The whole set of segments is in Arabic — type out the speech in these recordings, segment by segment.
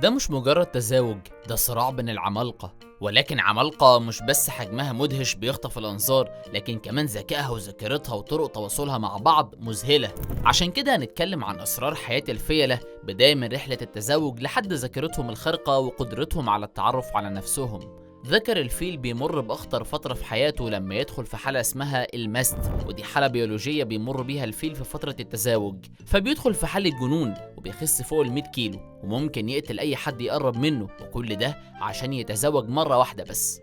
ده مش مجرد تزاوج، ده صراع بين العمالقة. ولكن عمالقة مش بس حجمها مدهش بيخطف الأنظار، لكن كمان ذكائها وذاكرتها وطرق تواصلها مع بعض مذهلة. عشان كده هنتكلم عن أسرار حياة الفيلة، بداية من رحلة التزاوج لحد ذاكرتهم الخارقة وقدرتهم على التعرف على نفسهم. ذكر الفيل بيمر بأخطر فترة في حياته لما يدخل في حالة اسمها المست، ودي حالة بيولوجية بيمر بيها الفيل في فترة التزاوج. فبيدخل في حالة جنون وبيخس فوق ال 100 كيلو، وممكن يقتل أي حد يقرب منه، وكل ده عشان يتزوج مرة واحدة بس.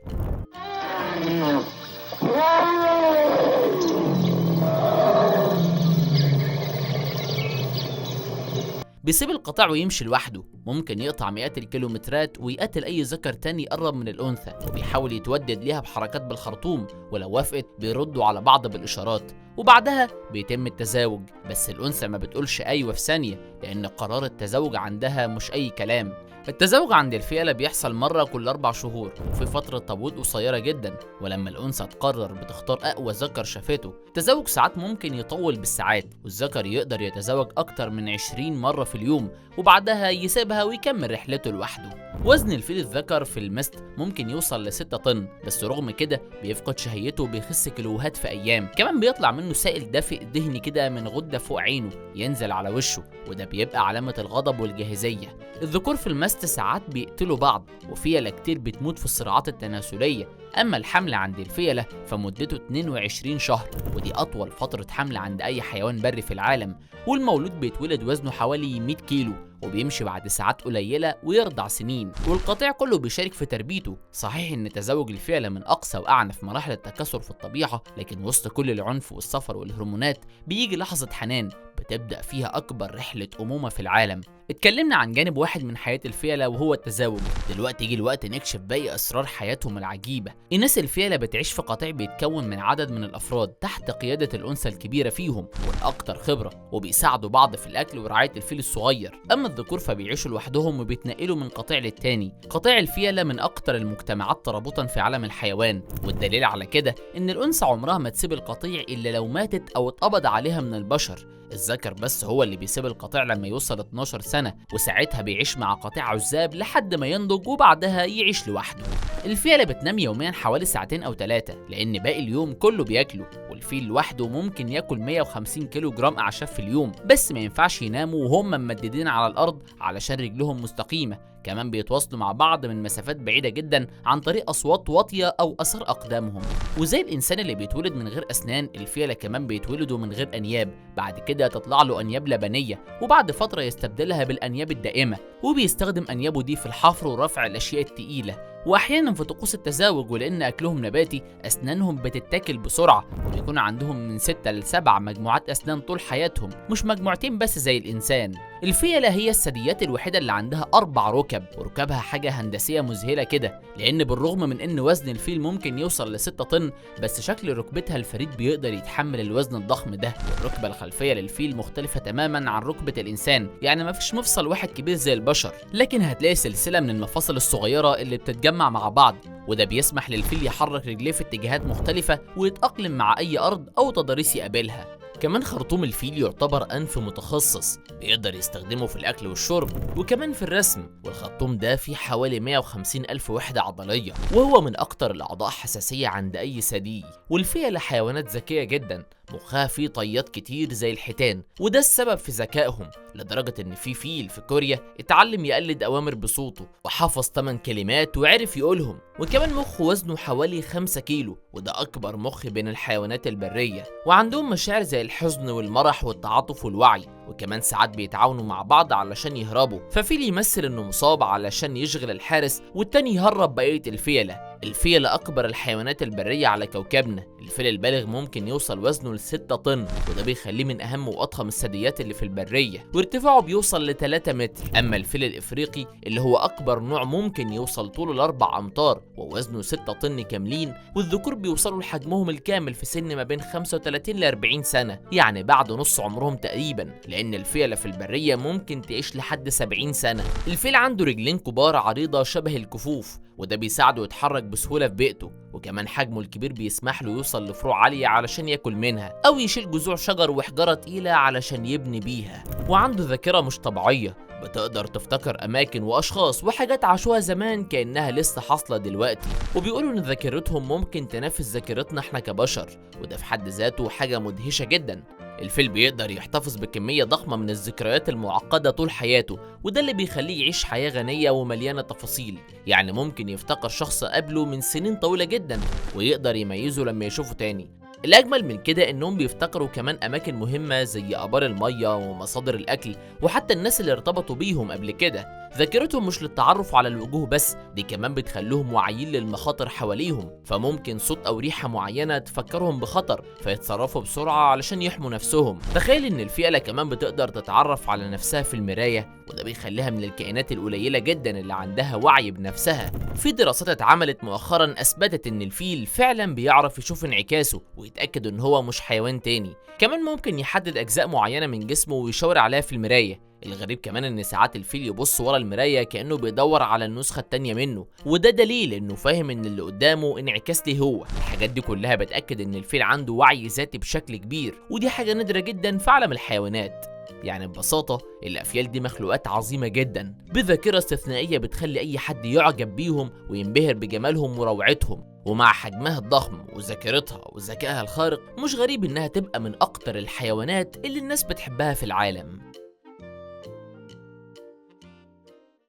بيسيب القطاع ويمشي لوحده، ممكن يقطع مئات الكيلومترات ويقتل أي ذكر تاني يقرب من الأنثى، وبيحاول يتودد ليها بحركات بالخرطوم، ولو وافقت بيردوا على بعض بالإشارات، وبعدها بيتم التزاوج. بس الأنثى ما بتقولش أيوة في ثانية، لأن قرار التزاوج عندها مش أي كلام. التزاوج عند الفيلة بيحصل مرة كل 4 شهور، وفي فترة تبويض قصيرة جدا، ولما الأنثى تقرر بتختار أقوى ذكر شافته. التزاوج ساعات ممكن يطول بالساعات، والذكر يقدر يتزاوج أكتر من 20 مرة في اليوم، وبعدها يسيبها ويكمل رحلته لوحده. وزن الفيل الذكر في المست ممكن يوصل ل6 طن، بس رغم كده بيفقد شهيته وبيخس كيلوهات في أيام. كمان بيطلع منه سائل دافئ دهني كده من غدة فوق عينه ينزل على وشه، وده بيبقى علامة الغضب والجاهزية. الذكور في المست ساعات بيقتلوا بعض، وفيلة كتير بتموت في الصراعات التناسلية. أما الحمل عند الفيلة فمدته 22 شهر، ودي أطول فترة حمل عند أي حيوان بري في العالم. والمولود بيتولد وزنه حوالي 100 كيلو، وبيمشي بعد ساعات قليلة ويرضع سنين، والقطيع كله بيشارك في تربيته. صحيح ان تزاوج الفيلة من اقصى واعنف مراحل التكاثر في الطبيعة، لكن وسط كل العنف والسفر والهرمونات بيجي لحظة حنان بتبدأ فيها اكبر رحلة امومة في العالم. اتكلمنا عن جانب واحد من حياة الفيلة وهو التزاوج، دلوقتي جه الوقت نكشف باقي اسرار حياتهم العجيبة. الناس الفيلة بتعيش في قطيع بيتكون من عدد من الافراد تحت قيادة الانثى الكبيرة فيهم والاكثر خبرة، وبيساعدوا بعض في الاكل ورعاية الفيل الصغير. اما الذكور فبيعيشوا لوحدهم وبيتنقلوا من قطيع للتاني. قطيع الفيلة من اكتر المجتمعات ترابطا في عالم الحيوان، والدليل على كده ان الانثى عمرها ما تسيب القطيع الا لو ماتت او اتقبض عليها من البشر. الذكر بس هو اللي بيسيب القطيع لما يوصل 12 سنة، وساعتها بيعيش مع قطيع عزاب لحد ما ينضج وبعدها يعيش لوحده. الفيلة بتنام يوميا حوالي 2 أو 3 لأن باقي اليوم كله بياكله، والفيل لوحده ممكن ياكل 150 كيلو جرام أعشاب في اليوم، بس ما ينفعش يناموا وهم ممددين على الأرض علشان رجلهم مستقيمة. كمان بيتواصلوا مع بعض من مسافات بعيدة جدا عن طريق أصوات واطية أو أثر أقدامهم. وزي الإنسان اللي بيتولد من غير أسنان، الفيلة كمان بيتولدوا من غير أنياب، بعد كده تطلع له أنياب لبنية، وبعد فترة يستبدلها بالأنياب الدائمة، وبيستخدم أنيابه دي في الحفر ورفع الأشياء التقيلة. واحيانا في طقوس التزاوج ولان اكلهم نباتي اسنانهم بتتاكل بسرعه، وبيكون عندهم من 6 ل 7 مجموعات اسنان طول حياتهم، مش مجموعتين بس زي الانسان. الفيلة هي الثدييات الوحيده اللي عندها 4 ركب، وركبها حاجه هندسيه مذهله كده، لان بالرغم من ان وزن الفيل ممكن يوصل ل6 طن، بس شكل ركبتها الفريد بيقدر يتحمل الوزن الضخم ده. والركبه الخلفيه للفيل مختلفه تماما عن ركبه الانسان، يعني مفيش مفصل واحد كبير زي البشر، لكن هتلاقي سلسله من المفاصل الصغيره اللي بتتجمع مع بعض، وده بيسمح للفيل يحرك رجليه في اتجاهات مختلفة ويتأقلم مع أي أرض أو تضاريس يقابلها. كمان خرطوم الفيل يعتبر أنف متخصص بيقدر يستخدمه في الأكل والشرب وكمان في الرسم، والخرطوم ده فيه حوالي 150 ألف وحدة عضلية، وهو من أكتر الأعضاء حساسية عند أي ثدي. والفيلة حيوانات ذكية جدا، مخها فيه طيات كتير زي الحيتان، وده السبب في ذكائهم، لدرجة إن في فيل في كوريا اتعلم يقلد أوامر بصوته وحفظ 8 كلمات وعرف يقولهم. وكمان مخه وزنه حوالي 5 كيلو، وده أكبر مخ بين الحيوانات البرية، وعندهم مشاعر زي الحزن والمرح والتعاطف والوعي، وكمان ساعات بيتعاونوا مع بعض علشان يهربوا. ففيل يمثل إنه مصاب علشان يشغل الحارس، والتاني يهرب بقية الفيلة. الفيلة أكبر الحيوانات البرية على كوكبنا. الفيل البالغ ممكن يوصل وزنه ل6 طن، وده بيخليه من أهم وأضخم الثدييات اللي في البرية، وارتفاعه بيوصل ل3 متر. أما الفيل الإفريقي اللي هو أكبر نوع ممكن يوصل طوله ل4 أمتار ووزنه 6 طن كاملين، والذكور بيوصلوا لحجمهم الكامل في سن ما بين 35 ل 40 سنة، يعني بعد نص عمرهم تقريبا، لأن الفيلة في البرية ممكن تعيش لحد 70 سنة. الفيل عنده رجلين كبار عريضة شبه الكفوف، وده بيساعده يتحرك بسهولة في بيئته، وكمان حجمه الكبير بيسمح له يوصل لفروع عالية علشان ياكل منها، أو يشيل جذوع شجر وحجارة تقيلة علشان يبني بيها. وعنده ذاكرة مش طبيعية، بتقدر تفتكر أماكن وأشخاص وحاجات عاشوها زمان كأنها لسه حاصلة دلوقتي، وبيقولوا إن ذاكرتهم ممكن تنافس ذاكرتنا إحنا كبشر، وده في حد ذاته حاجة مدهشة جدا. الفيل بيقدر يحتفظ بكمية ضخمة من الذكريات المعقدة طول حياته، وده اللي بيخليه يعيش حياة غنية ومليانة تفاصيل. يعني ممكن يفتكر شخص قبله من سنين طويلة جدا ويقدر يميزه لما يشوفه تاني. الأجمل من كده إنهم بيفتكروا كمان أماكن مهمة زي آبار المية ومصادر الأكل وحتى الناس اللي ارتبطوا بيهم قبل كده. ذاكرتهم مش للتعرف على الوجوه بس، دي كمان بتخليهم واعيين للمخاطر حواليهم، فممكن صوت أو ريحة معينة تفكرهم بخطر فيتصرفوا بسرعة علشان يحموا نفسهم. تخيل إن الفيلة كمان بتقدر تتعرف على نفسها في المراية، وده بيخليها من الكائنات القليلة جدا اللي عندها وعي بنفسها. في دراسات اتعملت مؤخرا أثبتت إن الفيل فعلا بيعرف يشوف انعكاسه ويتأكد إن هو مش حيوان تاني. كمان ممكن يحدد أجزاء معينة من جسمه ويشاور عليها في المراية. الغريب كمان ان ساعات الفيل يبص ورا المرايه كانه بيدور على النسخه التانيه منه، وده دليل انه فاهم ان اللي قدامه انعكاس ليه هو. الحاجات دي كلها بتاكد ان الفيل عنده وعي ذاتي بشكل كبير، ودي حاجه نادره جدا في عالم الحيوانات. يعني ببساطة الأفيال دي مخلوقات عظيمة جدا بذاكرة استثنائية بتخلي أي حد يعجب بيهم وينبهر بجمالهم وروعتهم. ومع حجمها الضخم وذاكرتها وذكائها الخارق، مش غريب إنها تبقى من أكتر الحيوانات اللي الناس بتحبها في العالم.